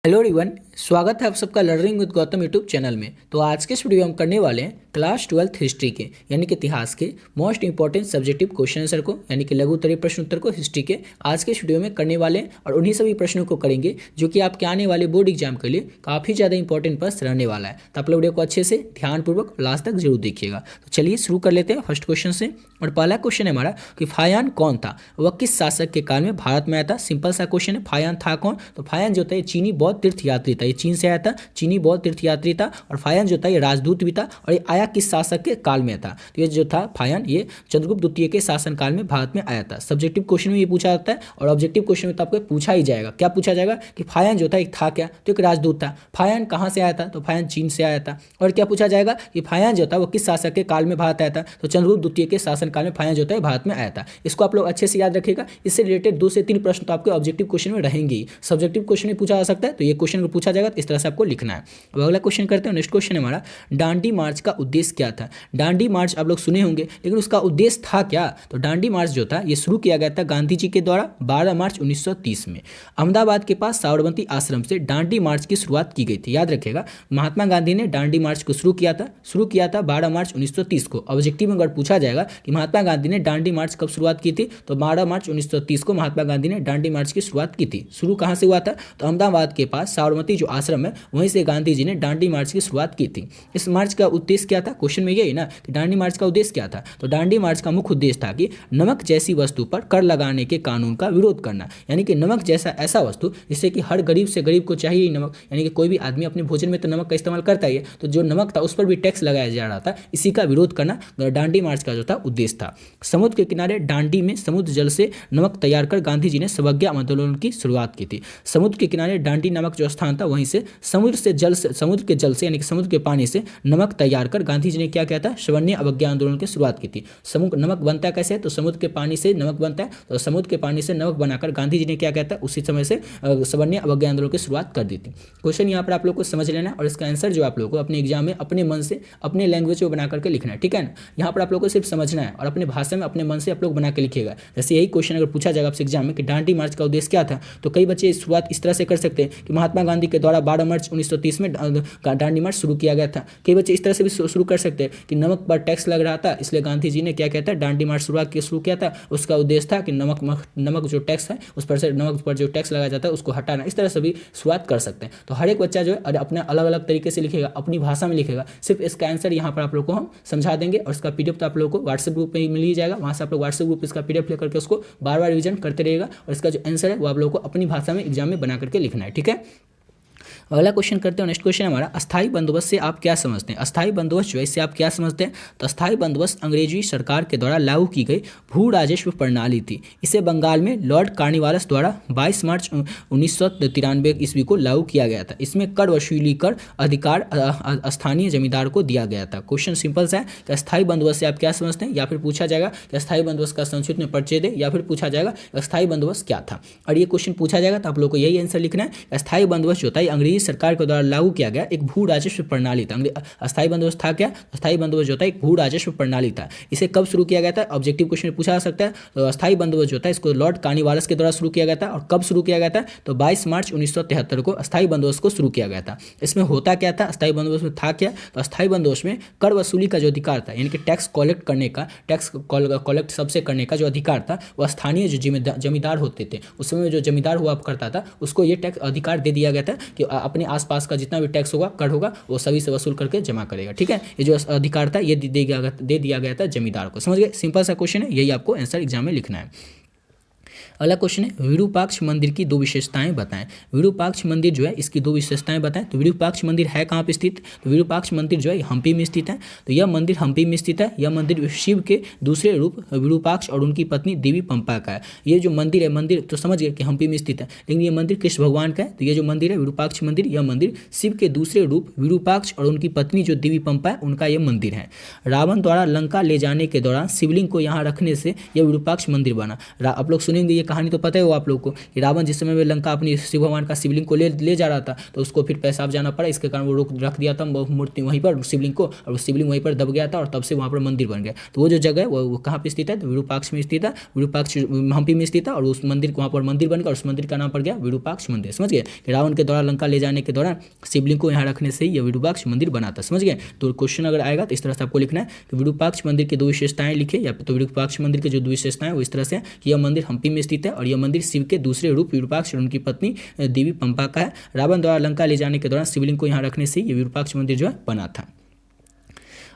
Hello everyone, स्वागत है आप सबका learning with Gautam YouTube channel में। तो आज के इस वीडियो में हम करने वाले हैं क्लास 12th हिस्ट्री के यानी कि इतिहास के most important subjective question answer को यानी कि लघु उत्तरीय प्रश्न उत्तर को हिस्ट्री के आज के इस वीडियो में करने वाले हैं और उन्हीं सभी प्रश्नों को करेंगे जो कि आपके आने वाले बोर्ड एग्जाम के लिए काफ़ी ज़्यादा इंपॉर्टेंट प्रश्न रहने वाला है। तो आप लोग वीडियो को अच्छे से ध्यानपूर्वक लास्ट तक जरूर देखिएगा। तो चलिए शुरू कर लेते हैं फर्स्ट क्वेश्चन से। और पहला क्वेश्चन है हमारा कि फायान कौन था, वह किस शासक के काल में भारत में आया था। सिंपल सा क्वेश्चन है, फायान था कौन। तो फायान जो था ये चीनी बौद्ध तीर्थयात्री था, ये चीन से आया था, चीनी बौद्ध तीर्थयात्री था। और फायान जो था ये राजदूत भी था और ये आया किस शासक के काल में था। तो ये जो था फायान ये चंद्रगुप्त द्वितीय के शासनकाल में भारत में आया था। सब्जेक्टिव क्वेश्चन में ये पूछा जाता है और ऑब्जेक्टिव क्वेश्चन में तो आपको पूछा ही जाएगा। क्या पूछा जाएगा कि फायान जो था एक था क्या, तो एक राजदूत था। फायान कहाँ से आया था, तो फायान चीन से आया था। और क्या पूछा जाएगा कि फायान जो था वो किस शासक के काल में भारत आया था, तो चंद्रगुप्त द्वितीय के शासनकाल में फायान जो था भारत में आया था। इसको आप लोग अच्छे से याद रखिएगा। इससे रिलेटेड 2 से 3 प्रश्न तो आपके ऑब्जेक्टिव क्वेश्चन में रहेंगे। सब्जेक्टिव क्वेश्चन में पूछा जा सकता है, तो ये क्वेश्चन को पूछा जाएगा, तो इस तरह से आपको लिखना है। अब अगला क्वेश्चन करते हैं। नेक्स्ट क्वेश्चन हमारा, डांडी मार्च का उद्देश्य क्या था। डांडी मार्च आप लोग सुने होंगे, लेकिन उसका उद्देश्य था क्या। तो डांडी मार्च जो था ये शुरू किया गया था गांधी जी के द्वारा 12 मार्च 1930 में अहमदाबाद के पास साबरमती आश्रम से डांडी मार्च की शुरुआत की गई थी। याद रखिएगा, महात्मा गांधी ने डांडी मार्च को शुरू किया था 12 मार्च 1930 को। ऑब्जेक्टिव में अगर पूछा जाएगा कि महात्मा गांधी ने डांडी मार्च कब शुरुआत की थी, तो 12 मार्च 1930 को महात्मा गांधी ने डांडी मार्च की शुरुआत की थी। शुरू कहाँ से हुआ था, तो अहमदाबाद के पास साबरमती जो आश्रम है वहीं से गांधी जी ने डांडी मार्च की शुरुआत की थी। इस मार्च का उद्देश्य क्या था, क्वेश्चन में यही ना कि डांडी मार्च का उद्देश्य क्या था। तो डांडी मार्च का मुख्य उद्देश्य था कि नमक जैसी वस्तु पर कर लगाने के कानून का विरोध करना। यानी कि नमक जैसा ऐसा वस्तु जिससे कि हर गरीब से गरीब को चाहिए ही नमक, यानी कि कोई भी आदमी अपने भोजन में तो नमक का इस्तेमाल करता ही है, तो जो नमक था उस पर भी टैक्स लगाया जा रहा था, इसी का विरोध करना डांडी मार्च का जो था उद्देश्य था। समुद्र के किनारे डांडी में समुद्र जल से नमक तैयार कर गांधी जी ने सवज्ञा आंदोलन की शुरुआत की थी। समुद्र के किनारे डांडी नामक जो स्थान था वहीं से समुद्र के जल से यानी कि समुद्र के पानी से नमक तैयार कर गांधी जी ने क्या किया था, सवर्णीय अवज्ञा आंदोलन की शुरुआत की थी। नमक बनता कैसे है, तो समुद्र के पानी से नमक बनता है, तो समुद्र के पानी से नमक बनाकर गांधी जी ने क्या किया था, उसी समय से सवर्णीय अवज्ञा आंदोलन की शुरुआत कर दी थी। क्वेश्चन यहाँ पर आप लोग को समझ लेना है और इसका आंसर जो आप लोग को अपने एग्जाम में अपने मन से अपने लैंग्वेज में बना करके लिखना है। ठीक है ना, यहाँ पर आप लोग को सिर्फ समझना है और अपने भाषा में अपने मन से आप लोग बना के लिखिएगा। जैसे यही क्वेश्चन अगर पूछा जाएगा आपसे एग्जाम में कि डांडी मार्च का उद्देश्य क्या था, तो कई बच्चे शुरुआत इस तरह से कर सकते हैं कि महात्मा गांधी के द्वारा 12 मार्च 1930 में डांडी मार्च शुरू किया गया था। कई बच्चे इस तरह से भी शुरू कर सकते हैं कि नमक पर टैक्स लग रहा था, इसलिए गांधी जी ने क्या कहता है, डांडी मार्च शुरू किया था। उसका उद्देश्य था कि नमक जो टैक्स है उस पर से नमक पर जो टैक्स लगाया जाता है उसको हटाना। इस तरह से भी शुरुआत कर सकते हैं। तो हर एक बच्चा जो है अपने अलग अलग तरीके से लिखेगा, अपनी भाषा में लिखेगा। सिर्फ इसका आंसर यहाँ पर आप लोग को हम समझा देंगे और इसका पीडीएफ तो आप लोग को व्हाट्सएप ग्रुप में ही मिल ही जाएगा। वहाँ से आप लोग व्हाट्सएप ग्रुप इसका पीडीएफ लेकर के उसको बार बार रिविजन करते रहिएगा और इसका जो आंसर है वो आप लोग को अपनी भाषा में एग्जाम में बना करके लिखना है। ठीक है, अगला क्वेश्चन करते हैं। नेक्स्ट क्वेश्चन हमारा, अस्थाई बंदोबस्त से आप क्या समझते हैं। अस्थाई बंदोबस्त जो है इससे आप क्या समझते हैं, तो अस्थाई बंदोबस्त अंग्रेजी सरकार के द्वारा लागू की गई भू राजस्व प्रणाली थी। इसे बंगाल में लॉर्ड कॉर्नवालिस द्वारा 22 मार्च 1993 ईस्वी को लागू किया गया था। इसमें कर वसूली कर अधिकार स्थानीय जमींदार को दिया गया था। क्वेश्चन सिंपल सा है कि अस्थाई बंदोबस्त से आप क्या समझते हैं, या फिर पूछा जाएगा कि अस्थाई बंदोबस्त का संक्षिप्त में परिचय दे, या फिर पूछा जाएगा अस्थाई बंदोबस्त क्या था। और ये क्वेश्चन पूछा जाएगा तो आप लोग को यही आंसर लिखना है। अस्थाई बंदोबस्त जो होता है अंग्रेजी सरकार के द्वारा लागू किया गया एक भू राजस्व प्रणाली था। अस्थाई बंदोबस्त था क्या, अस्थाई बंदोबस्त जो होता है एक भू राजस्व प्रणाली था। इसे कब शुरू किया गया था, ऑब्जेक्टिव क्वेश्चन पूछा जा सकता है। तो अस्थाई बंदोबस्त जो होता है इसको लॉर्ड कॉर्नवालिस के द्वारा शुरू किया गया था। और कब शुरू किया गया था, तो 22 मार्च 1973 को अस्थाई बंदोबस्त को शुरू किया गया था। इसमें होता क्या था, अस्थाई बंदोबस्त में था क्या, तो अस्थाई बंदोबस्त में कर वसूली का जो अधिकार था, यानी कि टैक्स कलेक्ट करने का, टैक्स कलेक्ट सबसे करने का जो अधिकार था वो स्थानीय जो जमींदार होते थे, उस समय जो जमींदार हुआ करता था उसको ये टैक्स अधिकार दे दिया गया था कि अपने आसपास का जितना भी टैक्स होगा, कर होगा, वो सभी से वसूल करके जमा करेगा। ठीक है, ये जो अधिकार था ये दे दिया गया था जमींदार को। समझ गए, सिंपल सा क्वेश्चन है, यही आपको आंसर एग्जाम में लिखना है। अगला क्वेश्चन है, विरूपाक्ष मंदिर की 2 विशेषताएं बताएं। विरूपाक्ष मंदिर जो है इसकी 2 विशेषताएं बताएं। तो विरूपाक्ष मंदिर है कहाँ पे स्थित, तो विरूपाक्ष मंदिर जो है हम्पी में स्थित है। तो यह मंदिर हम्पी में स्थित है। यह मंदिर शिव के दूसरे रूप विरूपाक्ष और उनकी पत्नी देवी पंपा का है। ये जो मंदिर है, मंदिर तो समझ गए कि हम्पी में स्थित है, लेकिन ये मंदिर कृष्ण भगवान का है। तो ये जो मंदिर है विरूपाक्ष मंदिर, यह मंदिर शिव के दूसरे रूप विरूपाक्ष और उनकी पत्नी जो देवी पंपा है उनका यह मंदिर है। रावण द्वारा लंका ले जाने के दौरान शिवलिंग को यहाँ रखने से यह विरूपाक्ष मंदिर बना। आप लोग सुनेंगे ये कहानी तो पता है वो आप लोग को कि रावण जिस समय में लंका अपनी शिव भगवान का शिवलिंग को ले जा रहा था तो उसको फिर पेशाब जाना पड़ा, इसके कारण वो रोक रख दिया था मूर्ति वहीं पर शिवलिंग को, और वो शिवलिंग वहीं पर दब गया था और तब से वहाँ पर मंदिर बन गया। तो वो जो जगह है वो कहाँ पर स्थित है, तो विरूपाक्ष में स्थित है, विरूपाक्ष हम्पी में स्थित है, और उस मंदिर वहाँ पर मंदिर बन गया और उस मंदिर का नाम पड़ गया विरूपाक्ष मंदिर। समझ गए कि रावण के द्वारा लंका ले जाने के दौरान शिवलिंग को यहाँ रखने से ही यह विरूपाक्ष मंदिर बना था। समझ गए। तो क्वेश्चन अगर आएगा तो इस तरह से आपको लिखना है कि विरूपाक्ष मंदिर की दो विशेषताएं लिखे, या तो विरूपाक्ष मंदिर की जो दो विशेषताएं वो इस तरह से कि यह मंदिर हम्पी में स्थित है और यह मंदिर शिव के दूसरे रूप विरूपाक्ष और उनकी पत्नी देवी पंपा का है। रावण द्वारा लंका ले जाने के दौरान शिवलिंग को यहाँ रखने से ये विरूपाक्ष मंदिर जो है बना था।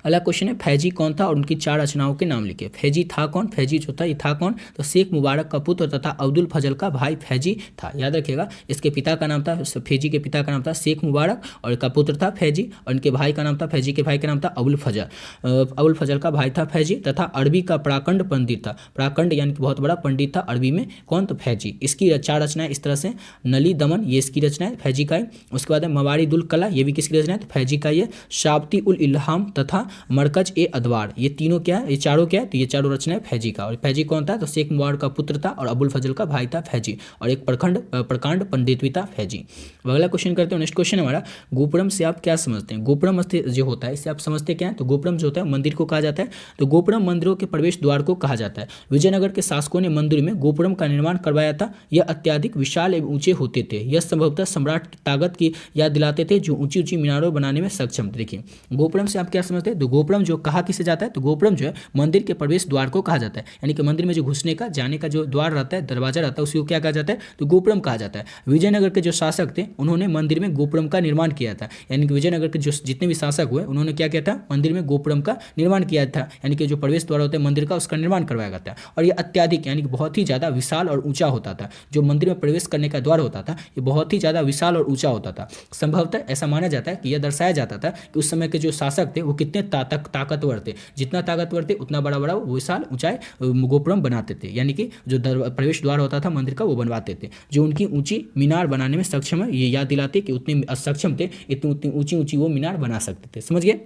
अगला क्वेश्चन है फैजी कौन था और उनकी 4 रचनाओं के नाम लिखे। फैजी था कौन, फैजी जो था ये था कौन, तो शेख मुबारक का पुत्र तथा अब्दुल फजल का भाई फैजी था। याद रखिएगा, इसके पिता का नाम था, फैजी के पिता का नाम था शेख मुबारक और का पुत्र था फैजी, और इनके भाई का नाम था, फैजी के भाई का नाम था अबुल फजल। अबुल फजल का भाई था फैजी, तथा अरबी का प्राकंड पंडित था। प्राकंड यानी कि बहुत बड़ा पंडित था अरबी में, कौन, तो फैजी। इसकी 4 रचनाएं इस तरह से, नली दमन ये इसकी रचना है फैजी का है। उसके बाद है मवारिदुल कला, ये भी किसकी रचना है, तो फैजी का ये। शाब्ती उल इल्हाम तथा मरकज ए अदवार, ये तीनों क्या है, ये चारों क्या है, तो ये चारों रचना है फैजी का। और फैजी कौन था, तो शेख मुबारक का पुत्र था और अबुल फजल का भाई था फैजी, और एक प्रकांड पंडित भी था फैजी। अगला क्वेश्चन करते हैं। नेक्स्ट क्वेश्चन हमारा, गोपुरम से आप क्या समझते हैं। गोपुरम जो होता है इससे आप समझते क्या है, तो गोपुरम जो होता है मंदिर को कहा जाता है। तो गोपुरम मंदिरों के प्रवेश द्वार को कहा जाता है। विजयनगर के शासकों ने मंदिर में गोपुरम का निर्माण करवाया था। यह अत्यधिक विशाल एवं ऊंचे होते थे। यह संभवतः सम्राट की ताकत की याद दिलाते थे जो ऊंची ऊंची मीनारों बनाने में सक्षम थे। देखिए गोपुरम से आप क्या समझते हैं, तो गोपुरम जो कहा किसे जाता है, तो गोपुरम जो है मंदिर के प्रवेश द्वार को कहा जाता है। यानी कि मंदिर में जो घुसने का जाने का जो द्वार रहता है, दरवाजा रहता है, उसी को क्या कहा जाता है, तो गोपुरम कहा जाता है। विजयनगर के जो शासक थे उन्होंने मंदिर में गोपुरम का निर्माण किया था। यानी कि विजयनगर के जो जितने भी शासक हुए उन्होंने क्या किया था, मंदिर में गोपुरम का निर्माण किया था। यानी कि जो प्रवेश द्वार होता है मंदिर का, उसका निर्माण करवाया गया था। और ये अत्याधिक यानी कि बहुत ही ज़्यादा विशाल और ऊंचा होता था। जो मंदिर में प्रवेश करने का द्वार होता था ये बहुत ही ज़्यादा विशाल और ऊंचा होता था। संभवतः ऐसा माना जाता है कि यह दर्शाया जाता था कि उस समय के जो शासक थे वो कितने ताकतवर थे। जितना ताकतवर थे उतना बड़ा बड़ा विशाल ऊंचाई गोपुरम बनाते थे। यानी कि जो प्रवेश द्वार होता था मंदिर का वो बनवाते थे। जो उनकी ऊंची मीनार बनाने में सक्षम है, ये याद दिलाते कि उतने सक्षम थे, इतनी ऊंची ऊंची वो मीनार बना सकते थे। समझ गए।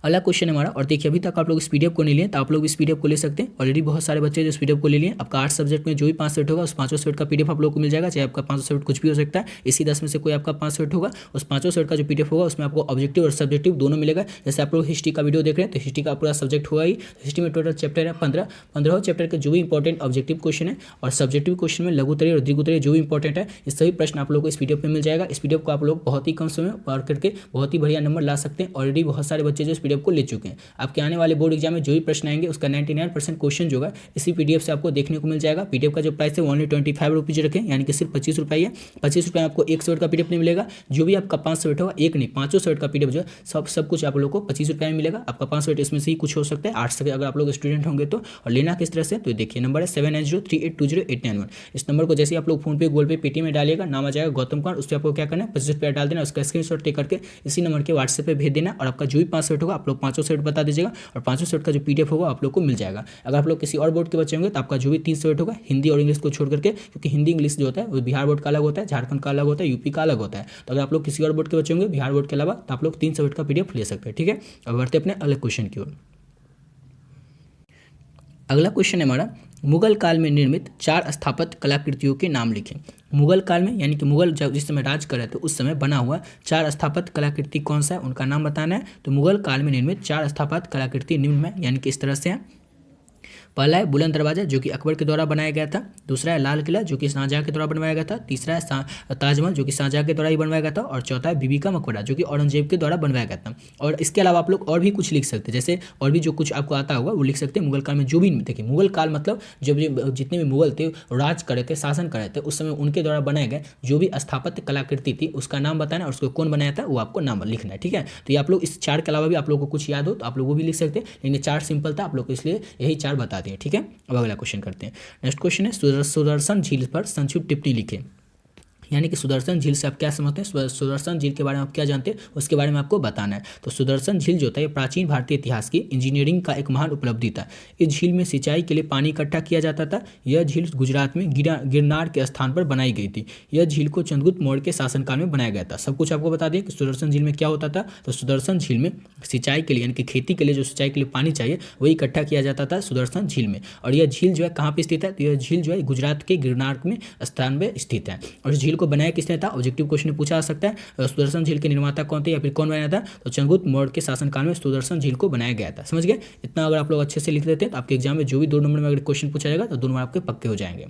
अगला क्वेश्चन है हमारा, और देखिए अभी तक आप लोग इस पीडीएफ को नहीं लिए तो आप लोग इस पीडीएफ को ले सकते हैं। ऑलरेडी बहुत सारे बच्चे जो इस पीडीएफ को ले लिए। आपका 8 सब्जेक्ट में जो भी 5 सेट होगा उस 5 सेट का पीडीएफ आप लोग को मिल जाएगा। चाहे आपका 5 सेट कुछ भी हो सकता है, इसी 10 में से कोई आपका 5 सेट होगा, उस 5 सेट का जो पीडीएफ होगा उसमें आपको ऑब्जेक्टिव और सब्जेक्टिव दोनों मिलेगा। जैसे आप लोग हिस्ट्री का वीडियो देख रहे हैं तो हिस्ट्री का पूरा सब्जेक्ट होगा ही। हिस्ट्री में टोटल चैप्टर है 15 चैप्टर के जो भी इंपॉर्टेंट ऑब्जेक्टिव क्वेश्चन है और सब्जेक्टिव क्वेश्चन में लघुत्तरीय और दीर्घोत्तरीय जो भी इंपॉर्टेंट है, इस सभी प्रश्न आप लोग को इस पीडीएफ में मिल जाएगा। इस पीडीएफ को आप लोग बहुत ही कम समय में पढ़ करके बहुत ही बढ़िया नंबर ला सकते हैं। ऑलरेडी बहुत सारे बच्चे जो इस पीडीएफ को ले चुके हैं। आपके आने वाले बोर्ड एग्जाम में जो भी प्रश्न आएंगे उसका 99% क्वेश्चन जो है इसी पीडीएफ से आपको देखने को मिल जाएगा। पीडीएफ का जो प्राइस है ओनली 25 रुपीज़ रखें, यानी कि सिर्फ 25 रुपये है। 25 रुपये में आपको 1 सेट का पीडीएफ नहीं मिलेगा। जो भी आपका 5 सेट होगा, एक नहीं 5 सेट का पीडीएफ जो है सब कुछ आप लोग को 25 रुपये में मिलेगा। आपका 5 सेट इसमें से ही कुछ हो सकता है 8 से, अगर आप लोग स्टूडेंट होंगे तो। और लेना किस तरह से, तो देखिए नंबर है 7903820891। इस नंबर को जैसे आप लोग फोन पे, गूगल पे, पेटीएम में डालिएगा, नाम आ जाएगा गौतम कुमार। उस पर आपको क्या करना है, 25 रुपये डाल देना, उसका स्क्रीनशॉट टेक करके इसी नंबर के व्हाट्सएप पे भेज देना। और आपका जो भी 5 सेट होगा आप लोग 5 सेट बता दीजिएगा और 5 सेट का जो पीडीएफ होगा आप लोग को मिल जाएगा। अगर आप लोग किसी और बोर्ड के बच्चे होंगे तो आपका जो भी 3 सेट होगा हिंदी और इंग्लिश को छोड़ करके, क्योंकि हिंदी इंग्लिश जो होता है वो बिहार बोर्ड का अलग होता है, झारखंड का अलग होता है, यूपी का अलग होता है। तो अगर आप लोग किसी और बोर्ड के बच्चे होंगे बिहार बोर्ड के अलावा तो आप लोग 3 सेट का पीडीएफ ले सकते हैं। ठीक है, अब बढ़ते अपने अगले क्वेश्चन की ओर। अगला क्वेश्चन है हमारा, मुगल काल में निर्मित 4 स्थापत्य कलाकृतियों के नाम लिखें। मुगल काल में यानी कि मुगल जब जिस समय राज कर रहे थे उस समय बना हुआ 4 स्थापत्य कलाकृति कौन सा है, उनका नाम बताना है। तो मुगल काल में निर्मित 4 स्थापत्य कलाकृति निम्न में, यानी कि इस तरह से है। पहला है बुलंद दरवाजा जो कि अकबर के द्वारा बनाया गया था। दूसरा है लाल किला जो कि शाहजहां के द्वारा बनवाया गया था। तीसरा है ताजमहल जो कि शाहजहां के द्वारा ही बनवाया गया था। और चौथा है बीबी का मकबरा जो कि औरंगजेब के द्वारा बनवाया गया था। और इसके अलावा आप लोग और भी कुछ लिख सकते हैं, जैसे और भी जो कुछ आपको आता होगा वो लिख सकते हैं। मुगल काल में जो भी, देखिए मुगल काल मतलब जब जितने भी मुगल थे राज करे थे, शासन करे थे, उस समय उनके द्वारा बनाए गए जो भी स्थापत्य कलाकृति थी उसका नाम बताना और उसको कौन बनाया था वो आपको नाम लिखना है। ठीक है, तो ये आप लोग इस 4 के अलावा भी आप लोग को कुछ याद हो तो आप लोग वो भी लिख सकते हैं, लेकिन 4 सिंपल था आप लोग को इसलिए यही 4 बता दिए। ठीक है, अब अगला क्वेश्चन करते हैं। नेक्स्ट क्वेश्चन है सुदर्शन झील पर संक्षिप्त टिप्पणी लिखें। यानी कि सुदर्शन झील से आप क्या समझते हैं, सुदर्शन झील के बारे में आप क्या जानते हैं उसके बारे में आपको बताना है। तो सुदर्शन झील जो था ये प्राचीन भारतीय इतिहास की इंजीनियरिंग का एक महान उपलब्धि था। इस झील में सिंचाई के लिए पानी इकट्ठा किया जाता था। यह झील गुजरात में गिरनार के स्थान पर बनाई गई थी। यह झील को चंद्रगुप्त मौर्य के शासनकाल में बनाया गया था। सब कुछ आपको बता दें कि सुदर्शन झील में क्या होता था। तो सुदर्शन झील में सिंचाई के लिए यानी कि खेती के लिए जो सिंचाई के लिए पानी चाहिए वही इकट्ठा किया जाता था सुदर्शन झील में। और यह झील जो है कहाँ पर स्थित है, तो यह झील जो है गुजरात के गिरनार में स्थान में स्थित है। और इस झील को बनाया किसने था, ऑब्जेक्टिव क्वेश्चन पूछा जा सकता है। सुदर्शन झील के निर्माता कौन थे या फिर कौन बनाया था, तो चंद्रगुप्त मौर्य के शासनकाल में सुदर्शन झील को बनाया गया था। समझ गए। इतना अगर आप लोग अच्छे से लिख देते हैं तो आपके एग्जाम में जो भी 2 नंबर में अगर क्वेश्चन पूछा जाएगा तो 2 नंबर आपके पक्के हो जाएंगे।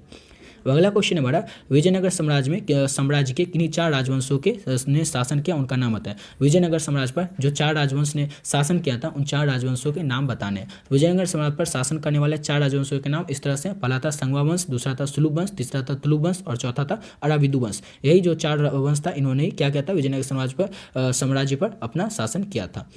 अगला क्वेश्चन है हमारा, विजयनगर साम्राज्य के किन्हीं 4 राजवंशों के ने शासन किया, उनका नाम बताएं। विजयनगर साम्राज्य पर जो 4 राजवंश ने शासन किया था उन 4 राजवंशों के नाम बताने। विजयनगर साम्राज्य पर शासन करने वाले 4 राजवंशों के नाम इस तरह से, पहला था संगवा वंश, दूसरा था सुलुभ वंश, तीसरा था तुलुभ वंश और चौथा था अराविदु वंश। यही जो 4 वंश था इन्होंने क्या किया था, विजयनगर साम्राज्य पर अपना शासन किया था।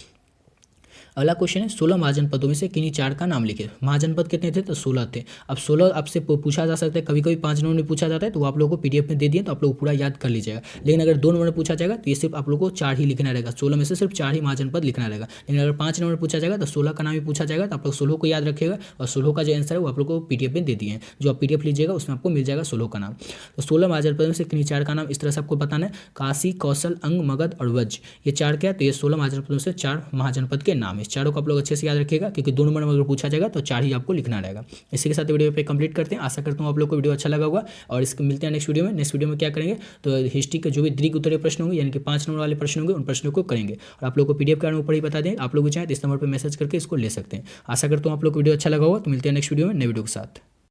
अगला क्वेश्चन है, 16 महाजनपदों में से किन्हीं 4 का नाम लिखे। महाजनपद कितने थे, तो 16 थे। अब 16 आपसे पूछा जा सकता है, कभी कभी 5 नंबर में पूछा जाता है तो वो आप लोगों को पीडीएफ में दे दिए तो आप लोग पूरा याद कर लीजिएगा। लेकिन अगर 2 नंबर में पूछा जाएगा तो ये सिर्फ आप लोगों को 4 ही लिखना रहेगा। 16 में से सिर्फ 4 ही महाजनपद लिखना रहेगा। लेकिन अगर 5 नंबर में पूछा जाएगा तो 16 का नाम ही पूछा जाएगा तो आप लोग 16 को याद रखिएगा। और 16 का जो आंसर है वो आप लोग को पीडीएफ में दे दिए हैं। जो आप पीडीएफ लीजिएगा उसमें आपको मिल जाएगा 16 का नाम। तो 16 महाजनपद में से किन्हीं 4 का नाम इस तरह से आपको बताना है, काशी, कौशल, अंग, मगध और वज्र। ये 4 क्या है, तो ये 16 महाजनपदों से 4 महाजनपद के नाम है। इस चारों को आप लोग अच्छे से याद रखिएगा क्योंकि 2 नंबर में अगर पूछा जाएगा तो 4 ही आपको लिखना रहेगा। इसी के साथ वीडियो पे कंप्लीट करते हैं। आशा करता हूँ आप लोग को वीडियो अच्छा लगा होगा और इसको मिलते हैं नेक्स्ट वीडियो में। नेक्स्ट वीडियो में क्या करेंगे, तो हिस्ट्री के जो भी दीर्घ उत्तरीय प्रश्न होंगे यानी कि 5 नंबर वाले प्रश्न होंगे उन प्रश्नों को करेंगे। और आप लोग को पीडीएफ के ऊपर ही बता दें, आप लोग चाहें तो इस नंबर पर मैसेज करके इसको ले सकते हैं। आशा करता हूँ आप लोग को वीडियो अच्छा लगा होगा। तो मिलते हैं नेक्स्ट वीडियो में नए वीडियो के साथ।